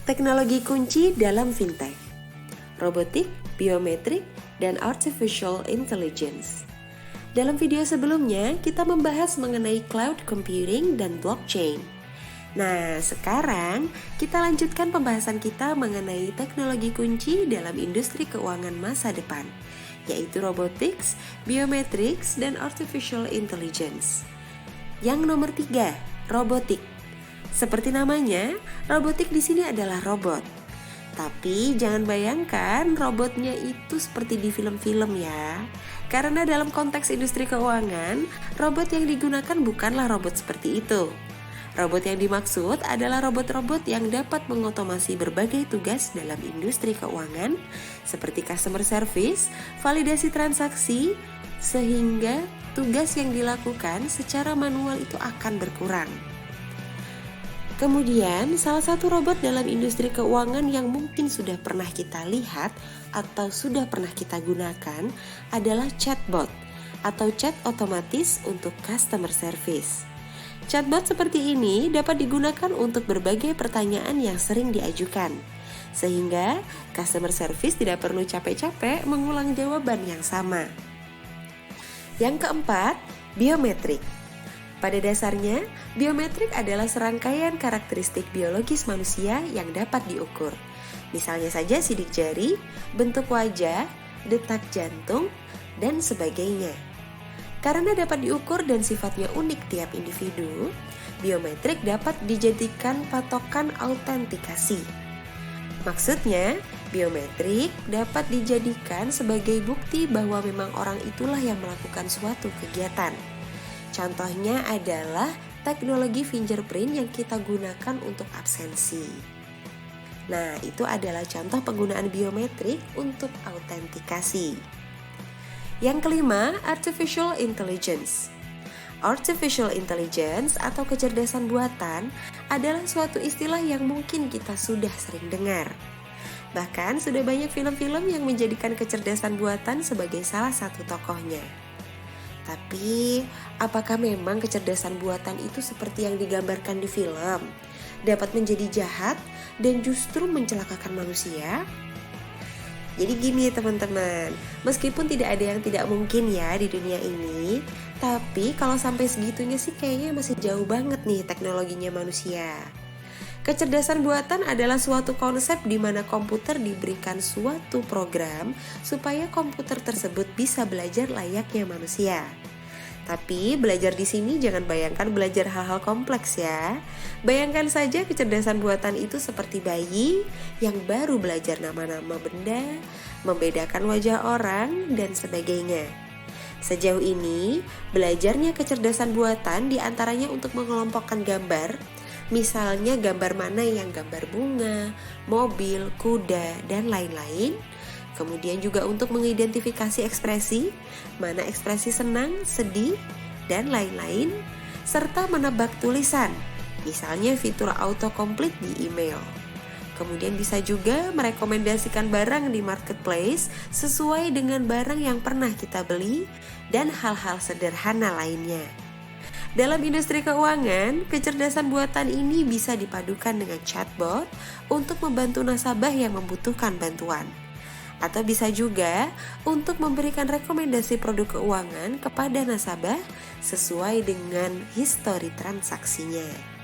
Teknologi kunci dalam fintech, robotik, biometrik, dan artificial intelligence. Dalam video sebelumnya, kita membahas mengenai cloud computing dan blockchain. Nah, sekarang kita lanjutkan pembahasan kita mengenai teknologi kunci dalam industri keuangan masa depan, yaitu robotics, biometrics, dan artificial intelligence. Yang nomor 3, robotik. Seperti namanya, robotik di sini adalah robot. Tapi jangan bayangkan robotnya itu seperti di film-film ya. Karena dalam konteks industri keuangan, robot yang digunakan bukanlah robot seperti itu. Robot yang dimaksud adalah robot-robot yang dapat mengotomasi berbagai tugas dalam industri keuangan, seperti customer service, validasi transaksi, sehingga tugas yang dilakukan secara manual itu akan berkurang. Kemudian, salah satu robot dalam industri keuangan yang mungkin sudah pernah kita lihat atau sudah pernah kita gunakan adalah chatbot atau chat otomatis untuk customer service. Chatbot seperti ini dapat digunakan untuk berbagai pertanyaan yang sering diajukan, sehingga customer service tidak perlu capek-capek mengulang jawaban yang sama. Yang keempat, biometrik. Pada dasarnya, biometrik adalah serangkaian karakteristik biologis manusia yang dapat diukur. Misalnya saja sidik jari, bentuk wajah, detak jantung, dan sebagainya. Karena dapat diukur dan sifatnya unik tiap individu, biometrik dapat dijadikan patokan autentikasi. Maksudnya, biometrik dapat dijadikan sebagai bukti bahwa memang orang itulah yang melakukan suatu kegiatan. Contohnya adalah teknologi fingerprint yang kita gunakan untuk absensi. Nah, itu adalah contoh penggunaan biometrik untuk autentikasi. Yang kelima, artificial intelligence. Artificial intelligence atau kecerdasan buatan adalah suatu istilah yang mungkin kita sudah sering dengar. Bahkan sudah banyak film-film yang menjadikan kecerdasan buatan sebagai salah satu tokohnya. Tapi, apakah memang kecerdasan buatan itu seperti yang digambarkan di film? Dapat menjadi jahat dan justru mencelakakan manusia? Jadi gini teman-teman, meskipun tidak ada yang tidak mungkin ya di dunia ini, tapi kalau sampai segitunya sih kayaknya masih jauh banget nih teknologinya manusia. Kecerdasan buatan adalah suatu konsep di mana komputer diberikan suatu program supaya komputer tersebut bisa belajar layaknya manusia. Tapi belajar di sini jangan bayangkan belajar hal-hal kompleks ya. Bayangkan saja kecerdasan buatan itu seperti bayi yang baru belajar nama-nama benda, membedakan wajah orang, dan sebagainya. Sejauh ini, belajarnya kecerdasan buatan diantaranya untuk mengelompokkan gambar. Misalnya gambar mana yang gambar bunga, mobil, kuda, dan lain-lain. Kemudian juga untuk mengidentifikasi ekspresi, mana ekspresi senang, sedih, dan lain-lain. Serta menebak tulisan, misalnya fitur autocomplete di email. Kemudian bisa juga merekomendasikan barang di marketplace sesuai dengan barang yang pernah kita beli, dan hal-hal sederhana lainnya. Dalam industri keuangan, kecerdasan buatan ini bisa dipadukan dengan chatbot untuk membantu nasabah yang membutuhkan bantuan. Atau bisa juga untuk memberikan rekomendasi produk keuangan kepada nasabah sesuai dengan histori transaksinya.